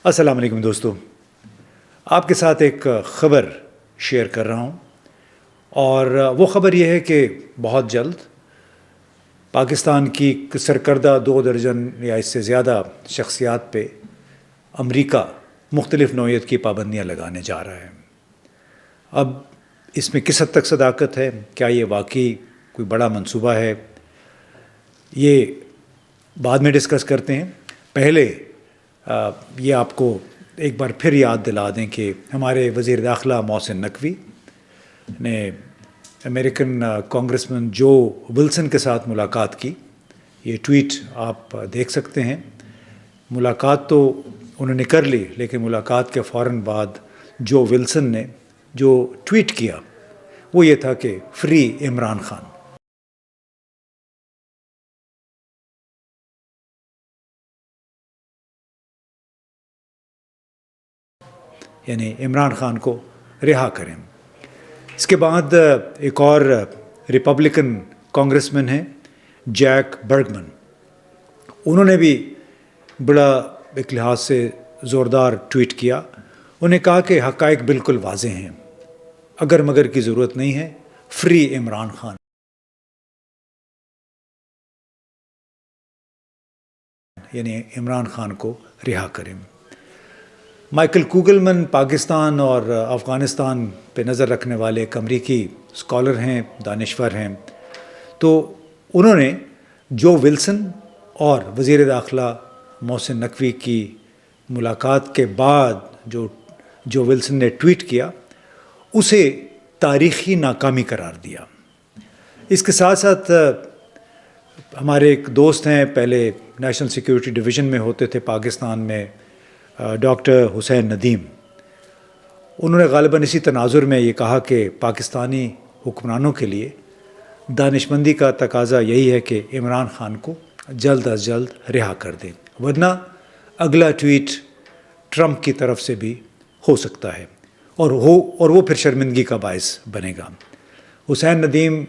السلام علیکم دوستو، آپ کے ساتھ ایک خبر شیئر کر رہا ہوں اور وہ خبر یہ ہے کہ بہت جلد پاکستان کی سرکردہ 2 درجن یا اس سے زیادہ شخصیات پہ امریکہ مختلف نوعیت کی پابندیاں لگانے جا رہا ہے۔ اب اس میں کس حد تک صداقت ہے، کیا یہ واقعی کوئی بڑا منصوبہ ہے، یہ بعد میں ڈسکس کرتے ہیں۔ پہلے یہ آپ کو ایک بار پھر یاد دلا دیں کہ ہمارے وزیر داخلہ محسن نقوی نے امریکن کانگریسمین جو ولسن کے ساتھ ملاقات کی۔ یہ ٹویٹ آپ دیکھ سکتے ہیں۔ ملاقات تو انہوں نے کر لی، لیکن ملاقات کے فوراً بعد جو ولسن نے جو ٹویٹ کیا وہ یہ تھا کہ فری عمران خان۔ یعنی عمران خان کو رہا کریں۔ اس کے بعد ایک اور ریپبلکن کانگریسمین ہیں جیک برگمن، انہوں نے بھی بڑا ایک لحاظ سے زوردار ٹویٹ کیا۔ انہوں نے کہا کہ حقائق بالکل واضح ہیں، اگر مگر کی ضرورت نہیں ہے، فری عمران خان۔ یعنی عمران خان کو رہا کریں۔ مائیکل کوگلمن پاکستان اور افغانستان پہ نظر رکھنے والے ایک امریکی اسکالر ہیں، دانشور ہیں، تو انہوں نے جو ولسن اور وزیر داخلہ محسن نقوی کی ملاقات کے بعد جو ولسن نے ٹویٹ کیا اسے تاریخی ناکامی قرار دیا۔ اس کے ساتھ ساتھ ہمارے ایک دوست ہیں، پہلے نیشنل سیکیورٹی ڈویژن میں ہوتے تھے پاکستان میں، ڈاکٹر حسین ندیم، انہوں نے غالباً اسی تناظر میں یہ کہا کہ پاکستانی حکمرانوں کے لیے دانشمندی کا تقاضا یہی ہے کہ عمران خان کو جلد از جلد رہا کر دیں، ورنہ اگلا ٹویٹ ٹرمپ کی طرف سے بھی ہو سکتا ہے اور وہ پھر شرمندگی کا باعث بنے گا۔ حسین ندیم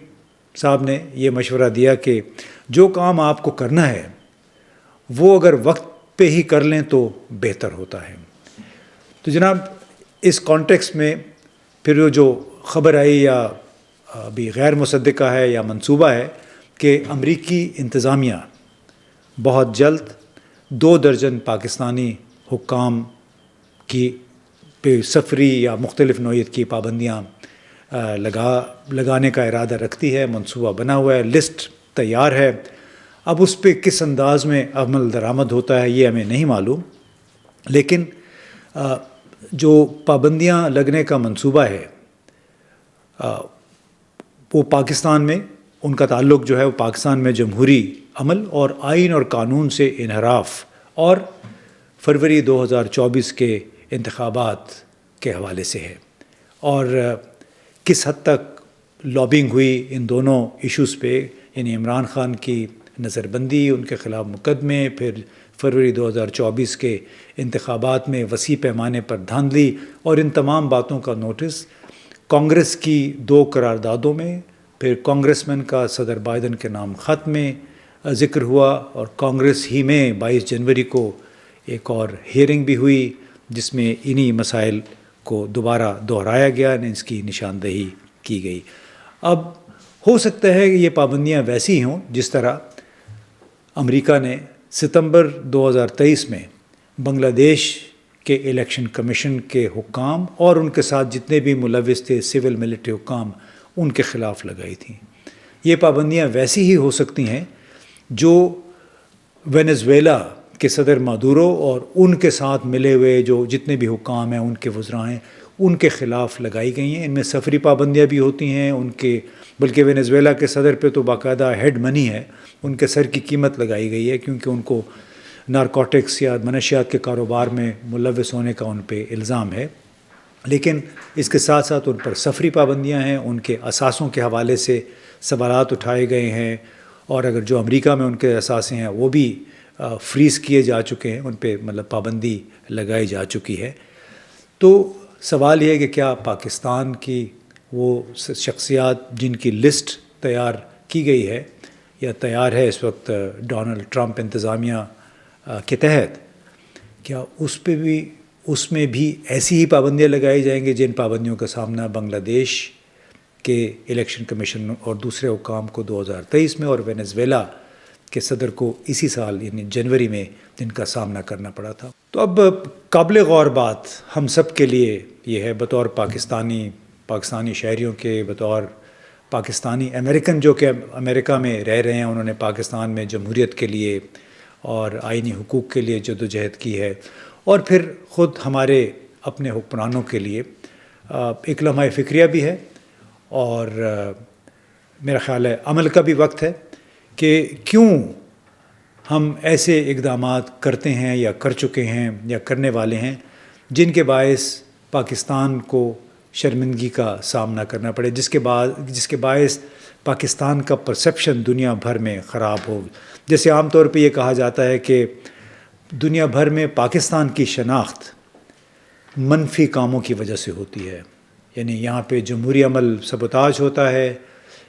صاحب نے یہ مشورہ دیا کہ جو کام آپ کو کرنا ہے وہ اگر وقت پہ ہی کر لیں تو بہتر ہوتا ہے۔ تو جناب، اس کانٹیکسٹ میں پھر جو خبر آئی یا ابھی غیر مصدقہ ہے یا منصوبہ ہے کہ امریکی انتظامیہ بہت جلد 2 درجن پاکستانی حکام کی پہ سفری یا مختلف نوعیت کی پابندیاں لگانے کا ارادہ رکھتی ہے، منصوبہ بنا ہوا ہے، لسٹ تیار ہے۔ اب اس پہ کس انداز میں عمل درآمد ہوتا ہے یہ ہمیں نہیں معلوم، لیکن جو پابندیاں لگنے کا منصوبہ ہے وہ پاکستان میں ان کا تعلق جو ہے وہ پاکستان میں جمہوری عمل اور آئین اور قانون سے انحراف اور فروری 2024 کے انتخابات کے حوالے سے ہے، اور کس حد تک لابنگ ہوئی ان دونوں ایشوز پہ، یعنی عمران خان کی نظر بندی، ان کے خلاف مقدمے، پھر فروری 2024 کے انتخابات میں وسیع پیمانے پر دھاندلی، اور ان تمام باتوں کا نوٹس کانگریس کی 2 قراردادوں میں، پھر کانگریسمین کا صدر بائیڈن کے نام خط میں ذکر ہوا، اور کانگریس ہی میں 22 جنوری کو ایک اور ہیئرنگ بھی ہوئی جس میں انہی مسائل کو دوبارہ دہرایا گیا، اس کی نشاندہی کی گئی۔ اب ہو سکتا ہے کہ یہ پابندیاں ویسی ہوں جس طرح امریکہ نے ستمبر 2023 میں بنگلہ دیش کے الیکشن کمیشن کے حکام اور ان کے ساتھ جتنے بھی ملوث تھے سول ملٹری حکام، ان کے خلاف لگائی تھیں۔ یہ پابندیاں ویسی ہی ہو سکتی ہیں جو وینزویلا کے صدر مادورو اور ان کے ساتھ ملے ہوئے جو جتنے بھی حکام ہیں، ان کے وزراء ہیں، ان کے خلاف لگائی گئی ہیں۔ ان میں سفری پابندیاں بھی ہوتی ہیں، ان کے بلکہ وینزویلا کے صدر پہ تو باقاعدہ ہیڈ منی ہے، ان کے سر کی قیمت لگائی گئی ہے، کیونکہ ان کو نارکوٹکس یا منشیات کے کاروبار میں ملوث ہونے کا ان پہ الزام ہے۔ لیکن اس کے ساتھ ساتھ ان پر سفری پابندیاں ہیں، ان کے اثاثوں کے حوالے سے سوالات اٹھائے گئے ہیں، اور اگر جو امریکہ میں ان کے اثاثے ہیں وہ بھی فریز کیے جا چکے ہیں، ان پہ پابندی لگائی جا چکی ہے۔ تو سوال یہ ہے کہ کیا پاکستان کی وہ شخصیات جن کی لسٹ تیار کی گئی ہے یا تیار ہے اس وقت ڈونلڈ ٹرمپ انتظامیہ کے تحت، کیا اس میں بھی ایسی ہی پابندیاں لگائی جائیں گی جن پابندیوں کا سامنا بنگلہ دیش کے الیکشن کمیشن اور دوسرے حکام کو 2023 میں اور وینزویلا کے صدر کو اسی سال یعنی جنوری میں جن کا سامنا کرنا پڑا تھا؟ تو اب قابل غور بات ہم سب کے لیے یہ ہے، بطور پاکستانی شہریوں کے، بطور پاکستانی امریکن جو کہ امریکہ میں رہ رہے ہیں، انہوں نے پاکستان میں جمہوریت کے لیے اور آئینی حقوق کے لیے جدوجہد کی ہے، اور پھر خود ہمارے اپنے حکمرانوں کے لیے ایک لمحہ فکریہ بھی ہے، اور میرا خیال ہے عمل کا بھی وقت ہے کہ کیوں ہم ایسے اقدامات کرتے ہیں یا کر چکے ہیں یا کرنے والے ہیں جن کے باعث پاکستان کو شرمندگی کا سامنا کرنا پڑے، جس کے باعث پاکستان کا پرسیپشن دنیا بھر میں خراب ہو۔ جیسے عام طور پہ یہ کہا جاتا ہے کہ دنیا بھر میں پاکستان کی شناخت منفی کاموں کی وجہ سے ہوتی ہے، یعنی یہاں پہ جمہوری عمل سبوتاژ ہوتا ہے،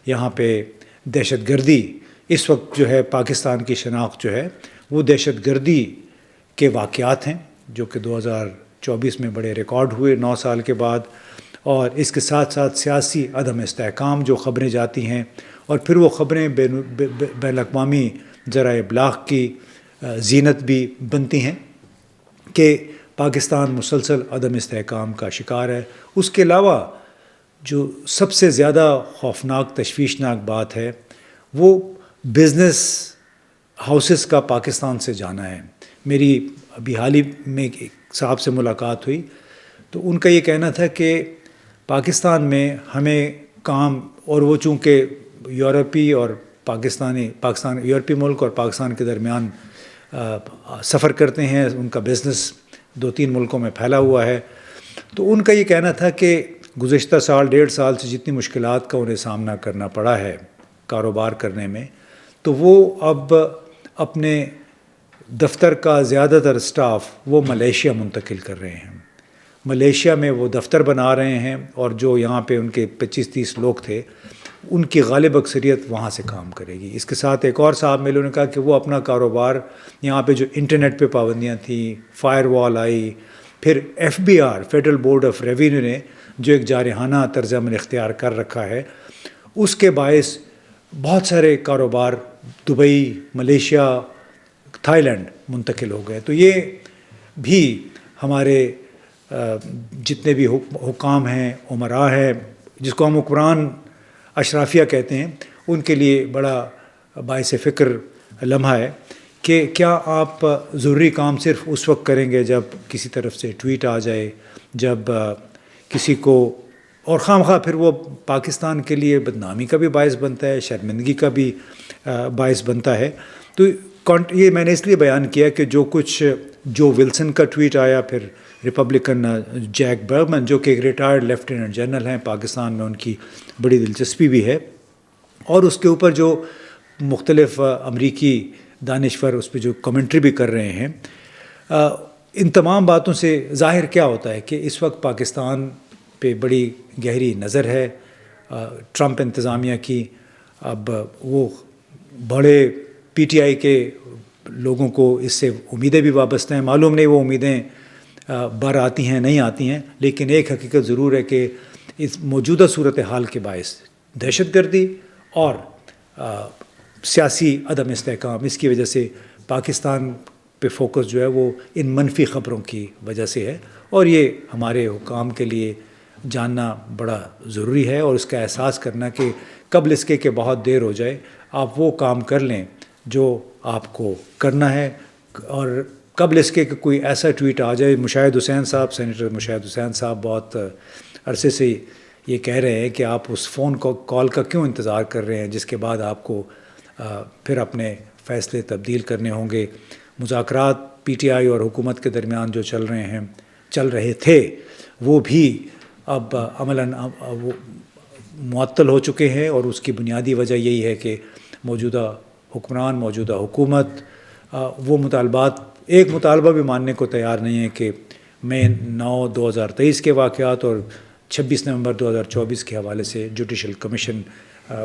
یہاں پہ دہشت گردی، اس وقت جو ہے پاکستان کی شناخت جو ہے وہ دہشت گردی کے واقعات ہیں جو کہ 2024 میں بڑے ریکارڈ ہوئے 9 سال کے بعد، اور اس کے ساتھ ساتھ سیاسی عدم استحکام جو خبریں جاتی ہیں، اور پھر وہ خبریں بین الاقوامی ذرائع ابلاغ کی زینت بھی بنتی ہیں کہ پاکستان مسلسل عدم استحکام کا شکار ہے۔ اس کے علاوہ جو سب سے زیادہ خوفناک تشویشناک بات ہے وہ بزنس ہاؤسز کا پاکستان سے جانا ہے۔ میری ابھی حال ہی میں ایک صاحب سے ملاقات ہوئی تو ان کا یہ کہنا تھا کہ پاکستان میں ہمیں کام، اور وہ چونکہ یورپی ملک اور پاکستان کے درمیان سفر کرتے ہیں، ان کا بزنس 2-3 ملکوں میں پھیلا ہوا ہے، تو ان کا یہ کہنا تھا کہ گزشتہ سال 1.5 سال سے جتنی مشکلات کا انہیں سامنا کرنا پڑا ہے کاروبار کرنے میں، تو وہ اب اپنے دفتر کا زیادہ تر سٹاف وہ ملیشیا منتقل کر رہے ہیں۔ ملیشیا میں وہ دفتر بنا رہے ہیں، اور جو یہاں پہ ان کے 25-30 لوگ تھے ان کی غالب اکثریت وہاں سے کام کرے گی۔ اس کے ساتھ ایک اور صاحب ملے، انہوں نے کہا کہ وہ اپنا کاروبار یہاں پہ جو انٹرنیٹ پہ پابندیاں تھیں، فائر وال آئی، پھر FBR federal board of revenue نے جو ایک جارحانہ طرز عمل اختیار کر رکھا ہے، اس کے باعث بہت سارے کاروبار دبئی، ملیشیا، تھائی لینڈ منتقل ہو گئے۔ تو یہ بھی ہمارے جتنے بھی حکام ہیں، امراء ہیں، جس کو ہم حکمران اشرافیہ کہتے ہیں، ان کے لیے بڑا باعث فکر لمحہ ہے کہ کیا آپ ضروری کام صرف اس وقت کریں گے جب کسی طرف سے ٹویٹ آ جائے، جب کسی کو، اور خواہ پھر وہ پاکستان کے لیے بدنامی کا بھی باعث بنتا ہے، شرمندگی کا بھی باعث بنتا ہے۔ تو یہ میں نے اس لیے بیان کیا کہ جو ولسن کا ٹویٹ آیا، پھر ریپبلکن جیک برگمن جو کہ ایک ریٹائرڈ لیفٹیننٹ جنرل ہیں پاکستان میں، ان کی بڑی دلچسپی بھی ہے، اور اس کے اوپر جو مختلف امریکی دانشور اس پہ جو کمنٹری بھی کر رہے ہیں، ان تمام باتوں سے ظاہر کیا ہوتا ہے کہ اس وقت پاکستان پہ بڑی گہری نظر ہے ٹرمپ انتظامیہ کی۔ اب وہ بڑے PTI کے لوگوں کو اس سے امیدیں بھی وابستہ ہیں، معلوم نہیں وہ امیدیں بر آتی ہیں نہیں آتی ہیں، لیکن ایک حقیقت ضرور ہے کہ اس موجودہ صورتحال کے باعث دہشت گردی اور سیاسی عدم استحکام، اس کی وجہ سے پاکستان پہ فوکس جو ہے وہ ان منفی خبروں کی وجہ سے ہے، اور یہ ہمارے حکام کے لیے جاننا بڑا ضروری ہے، اور اس کا احساس کرنا کہ قبل اس کے کہ بہت دیر ہو جائے آپ وہ کام کر لیں جو آپ کو کرنا ہے، اور قبل اس کے کہ کوئی ایسا ٹویٹ آ جائے۔ مشاہد حسین صاحب، سینیٹر مشاہد حسین صاحب بہت عرصے سے یہ کہہ رہے ہیں کہ آپ اس فون کال کا کیوں انتظار کر رہے ہیں جس کے بعد آپ کو پھر اپنے فیصلے تبدیل کرنے ہوں گے۔ مذاکرات PTI اور حکومت کے درمیان جو چل رہے تھے وہ بھی اب عملاً معطل ہو چکے ہیں، اور اس کی بنیادی وجہ یہی ہے کہ موجودہ حکمران، موجودہ حکومت وہ ایک مطالبہ بھی ماننے کو تیار نہیں ہے کہ مئی 9 2023 کے واقعات اور 26 نومبر 2024 کے حوالے سے جوڈیشل کمیشن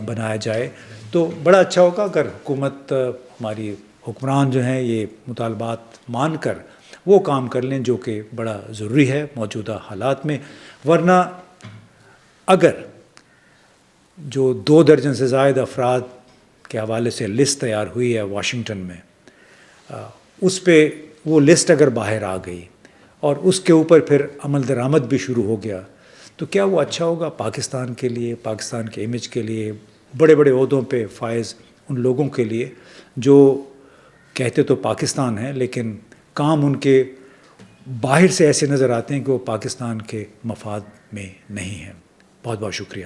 بنایا جائے۔ تو بڑا اچھا ہوگا اگر حکومت، ہماری حکمران جو ہیں، یہ مطالبات مان کر وہ کام کر لیں جو کہ بڑا ضروری ہے موجودہ حالات میں. ورنہ اگر جو 2 درجن سے زائد افراد کے حوالے سے لسٹ تیار ہوئی ہے واشنگٹن میں، اس پہ وہ لسٹ اگر باہر آ گئی اور اس کے اوپر پھر عمل درآمد بھی شروع ہو گیا، تو کیا وہ اچھا ہوگا پاکستان کے لیے، پاکستان کے امیج کے لیے، بڑے بڑے عہدوں پہ فائز ان لوگوں کے لیے جو کہتے تو پاکستان ہیں لیکن کام ان کے باہر سے ایسے نظر آتے ہیں کہ وہ پاکستان کے مفاد میں نہیں ہیں. بہت بہت شکریہ.